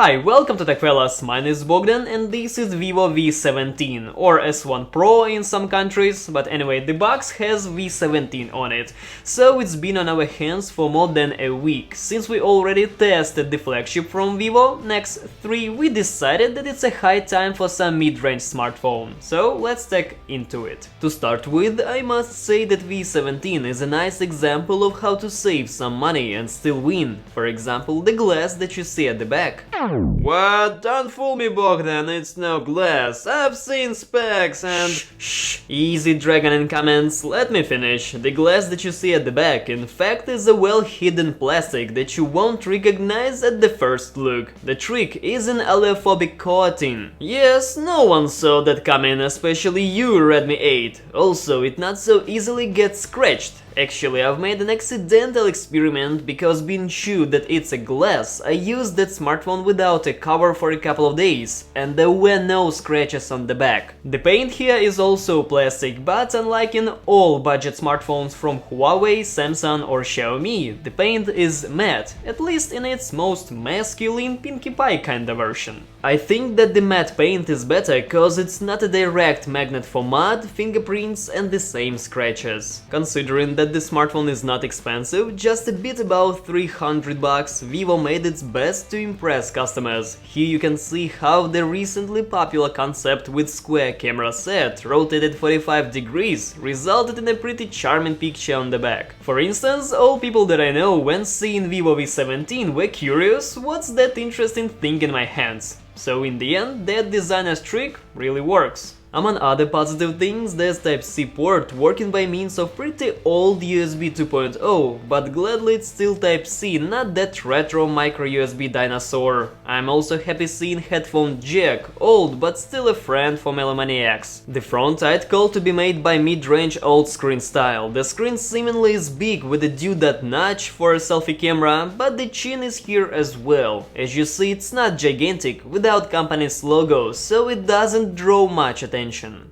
Hi, welcome to TechFellas, my name is Bogdan and this is Vivo V17, or S1 Pro in some countries, but anyway, the box has V17 on it, so it's been on our hands for more than a week. Since we already tested the flagship from Vivo, Nex 3, we decided that it's a high time for some mid-range smartphone, so let's take into it. To start with, I must say that V17 is a nice example of how to save some money and still win, for example, the glass that you see at the back. What? Don't fool me, Bogdan, it's no glass. I've seen specs and… Shh, easy dragon in comments, let me finish. The glass that you see at the back, in fact, is a well-hidden plastic that you won't recognize at the first look. The trick is an oleophobic coating. Yes, no one saw that coming, especially you, Redmi 8. Also, it not so easily gets scratched. Actually, I've made an accidental experiment because being sure that it's a glass, I used that smartphone without a cover for a couple of days, and there were no scratches on the back. The paint here is also plastic, but unlike in all budget smartphones from Huawei, Samsung or Xiaomi, the paint is matte, at least in its most masculine Pinkie Pie kinda version. I think that the matte paint is better cause it's not a direct magnet for mud, fingerprints and the same scratches. Considering that the smartphone is not expensive, just a bit above 300 bucks, Vivo made its best to impress customers. Here you can see how the recently popular concept with square camera set, rotated 45 degrees, resulted in a pretty charming picture on the back. For instance, all people that I know when seeing Vivo V17 were curious what's that interesting thing in my hands. So in the end, that designer's trick really works. Among other positive things, there's Type-C port working by means of pretty old USB 2.0, but gladly it's still Type-C, not that retro micro USB dinosaur. I'm also happy seeing headphone jack, old but still a friend for melomaniacs. The front I'd call to be made by mid-range old screen style. The screen seemingly is big with a dot notch for a selfie camera, but the chin is here as well. As you see, it's not gigantic, without company's logo, so it doesn't draw much attention.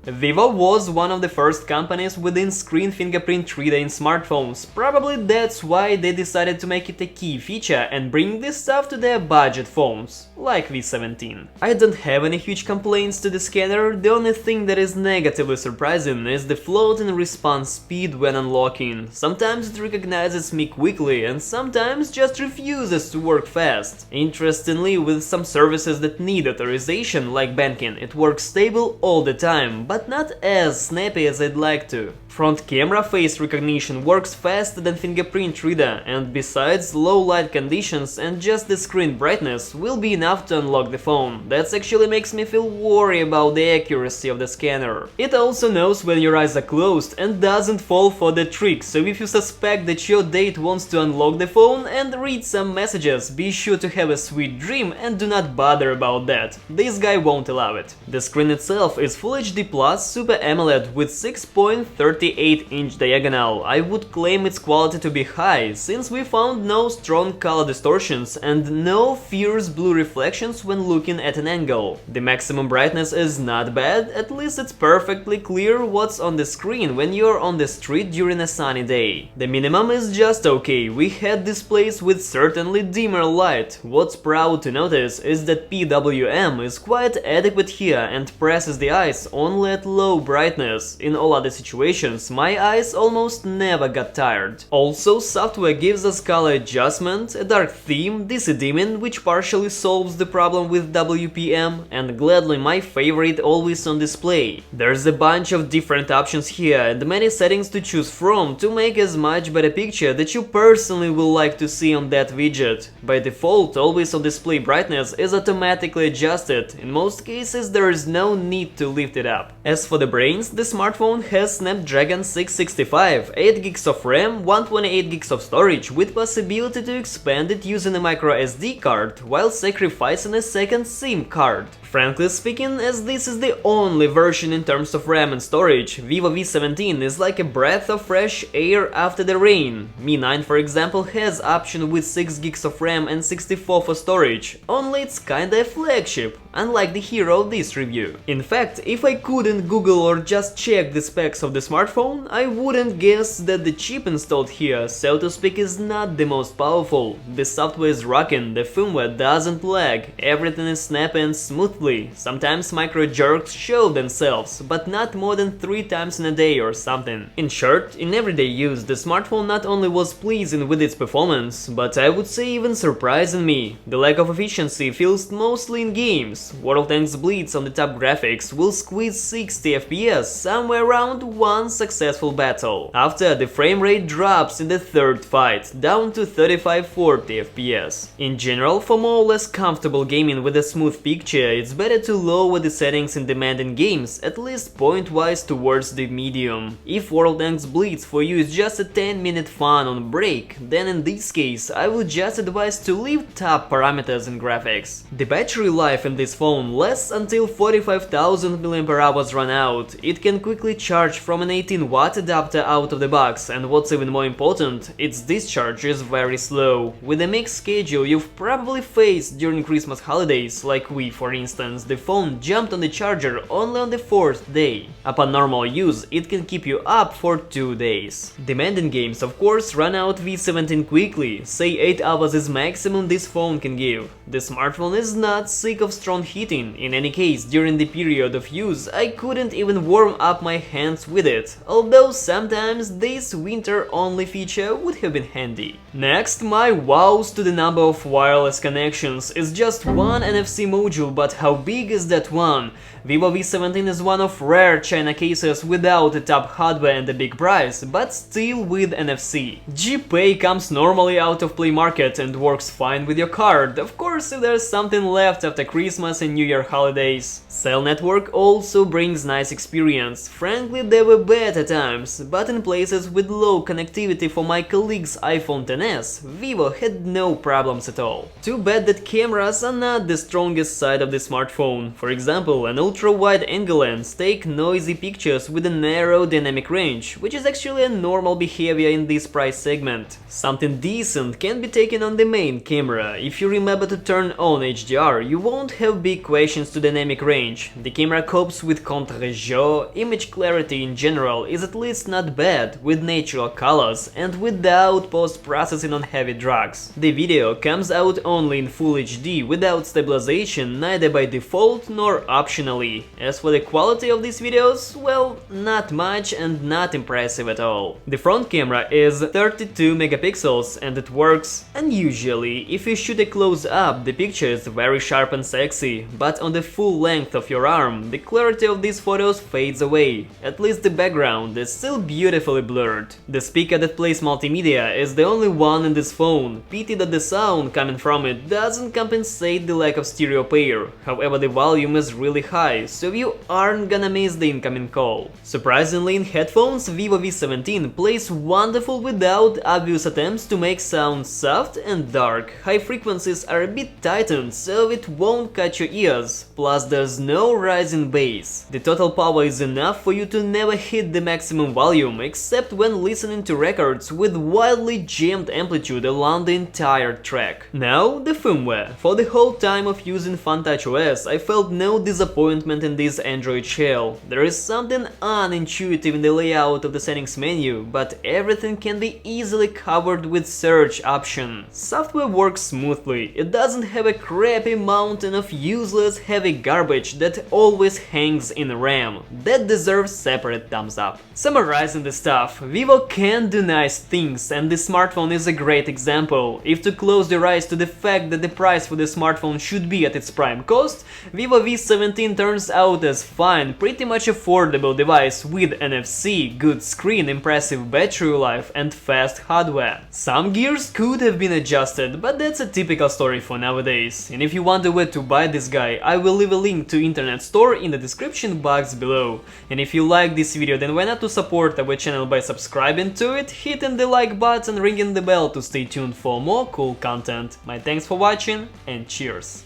Vivo was one of the first companies with InScreen fingerprint reader in smartphones, probably that's why they decided to make it a key feature and bring this stuff to their budget phones, like V17. I don't have any huge complaints to the scanner, the only thing that is negatively surprising is the floating response speed when unlocking. Sometimes it recognizes me quickly and sometimes just refuses to work fast. Interestingly, with some services that need authorization, like banking, it works stable all the time, but not as snappy as I'd like to. Front camera face recognition works faster than fingerprint reader, and besides, low light conditions and just the screen brightness will be enough to unlock the phone. That actually makes me feel worried about the accuracy of the scanner. It also knows when your eyes are closed and doesn't fall for the trick, so if you suspect that your date wants to unlock the phone and read some messages, be sure to have a sweet dream and do not bother about that. This guy won't allow it. The screen itself is Full HD Plus Super AMOLED with 6.38-inch diagonal. I would claim its quality to be high, since we found no strong color distortions and no fierce blue reflections when looking at an angle. The maximum brightness is not bad, at least it's perfectly clear what's on the screen when you're on the street during a sunny day. The minimum is just okay, we had displays with certainly dimmer light. What's proud to notice is that PWM is quite adequate here and presses the eyes only at low brightness. In all other situations, my eyes almost never got tired. Also, software gives us color adjustment, a dark theme, DC dimming, which partially solves the problem with WPM, and gladly my favorite always on display. There's a bunch of different options here and many settings to choose from to make as much better picture that you personally will like to see on that widget. By default, always on display brightness is automatically adjusted. In most cases, there is no need to lift it up. As for the brains, the smartphone has Snapdragon 665, 8GB of RAM, 128GB of storage with possibility to expand it using a microSD card while sacrificing a second SIM card. Frankly speaking, as this is the only version in terms of RAM and storage, Vivo V17 is like a breath of fresh air after the rain. Mi 9, for example, has option with 6GB of RAM and 64 for storage, only it's kinda a flagship, unlike the hero of this review. In fact, if I couldn't Google or just check the specs of the smartphone, smartphone, I wouldn't guess that the chip installed here, so to speak, is not the most powerful. The software is rocking, the firmware doesn't lag, everything is snapping smoothly. Sometimes micro jerks show themselves, but not more than 3 times in a day or something. In short, in everyday use, the smartphone not only was pleasing with its performance, but I would say even surprising me. The lack of efficiency feels mostly in games. World Tanks Blitz on the top graphics will squeeze 60 FPS somewhere around one successful battle. After, the frame rate drops in the third fight, down to 35-40 FPS. In general, for more or less comfortable gaming with a smooth picture, it's better to lower the settings in demanding games, at least point-wise towards the medium. If World Tanks Blitz for you is just a 10-minute fun on break, then in this case I would just advise to leave top parameters in graphics. The battery life in this phone lasts until 45,000 mAh run out. It can quickly charge from an 18-watt adapter out of the box, and what's even more important, its discharge is very slow. With a mixed schedule you've probably faced during Christmas holidays, like we for instance, the phone jumped on the charger only on the 4th day. Upon normal use, it can keep you up for 2 days. Demanding games of course run out V17 quickly, say 8 hours is maximum this phone can give. The smartphone is not sick of strong heating. In any case, during the period of use I couldn't even warm up my hands with it, although sometimes this winter-only feature would have been handy. Next, my wows to the number of wireless connections is just one NFC module, but how big is that one? Vivo V17 is one of rare China cases without a top hardware and a big price, but still with NFC. GPay comes normally out of Play Market and works fine with your card, of course if there's something left after Christmas and New Year holidays. Cell network also brings nice experience. Frankly, there were better times, but in places with low connectivity for my colleague's iPhone XS, Vivo had no problems at all. Too bad that cameras are not the strongest side of the smartphone. For example, an ultra-wide angle lens take noisy pictures with a narrow dynamic range, which is actually a normal behavior in this price segment. Something decent can be taken on the main camera. If you remember to turn on HDR, you won't have big questions to dynamic range. The camera copes with contre-jour, image clarity in general is at least not bad, with natural colors and without post-processing on heavy drugs. The video comes out only in Full HD without stabilization, neither by default nor optionally. As for the quality of these videos, well, not much and not impressive at all. The front camera is 32 megapixels and it works unusually. If you shoot a close-up, the picture is very sharp and sexy, but on the full length of your arm, the clarity of these photos fades away. At least the background is still beautifully blurred. The speaker that plays multimedia is the only one in this phone. Pity that the sound coming from it doesn't compensate the lack of stereo pair. However, the volume is really high, so you aren't gonna miss the incoming call. Surprisingly, in headphones, Vivo V17 plays wonderful without obvious attempts to make sound soft and dark. High frequencies are a bit tightened, so it won't cut your ears, plus there's no rising bass. The total power is enough for you to never hit the maximum volume, except when listening to records with wildly jammed amplitude along the entire track. Now, the firmware. For the whole time of using FunTouchOS, I felt no disappointment in this Android shell. There is something unintuitive in the layout of the settings menu, but everything can be easily covered with search option. Software works smoothly, it doesn't have a crappy mountain of useless heavy garbage that always hangs in RAM. That deserves separate thumbs up. Summarizing the stuff, Vivo can do nice things and the smartphone is a great example. If to close your eyes to the fact that the price for the smartphone should be at its prime cost, Vivo V17 turns out as fine, pretty much affordable device with NFC, good screen, impressive battery life and fast hardware. Some gears could have been adjusted, but that's a typical story for nowadays. And if you wonder where to buy this guy, I will leave a link to internet store in the description box below. And if you like this video, then why not to support our channel by subscribing to it, hitting the like button, ringing the bell to stay tuned for more cool content. My thanks for watching and cheers!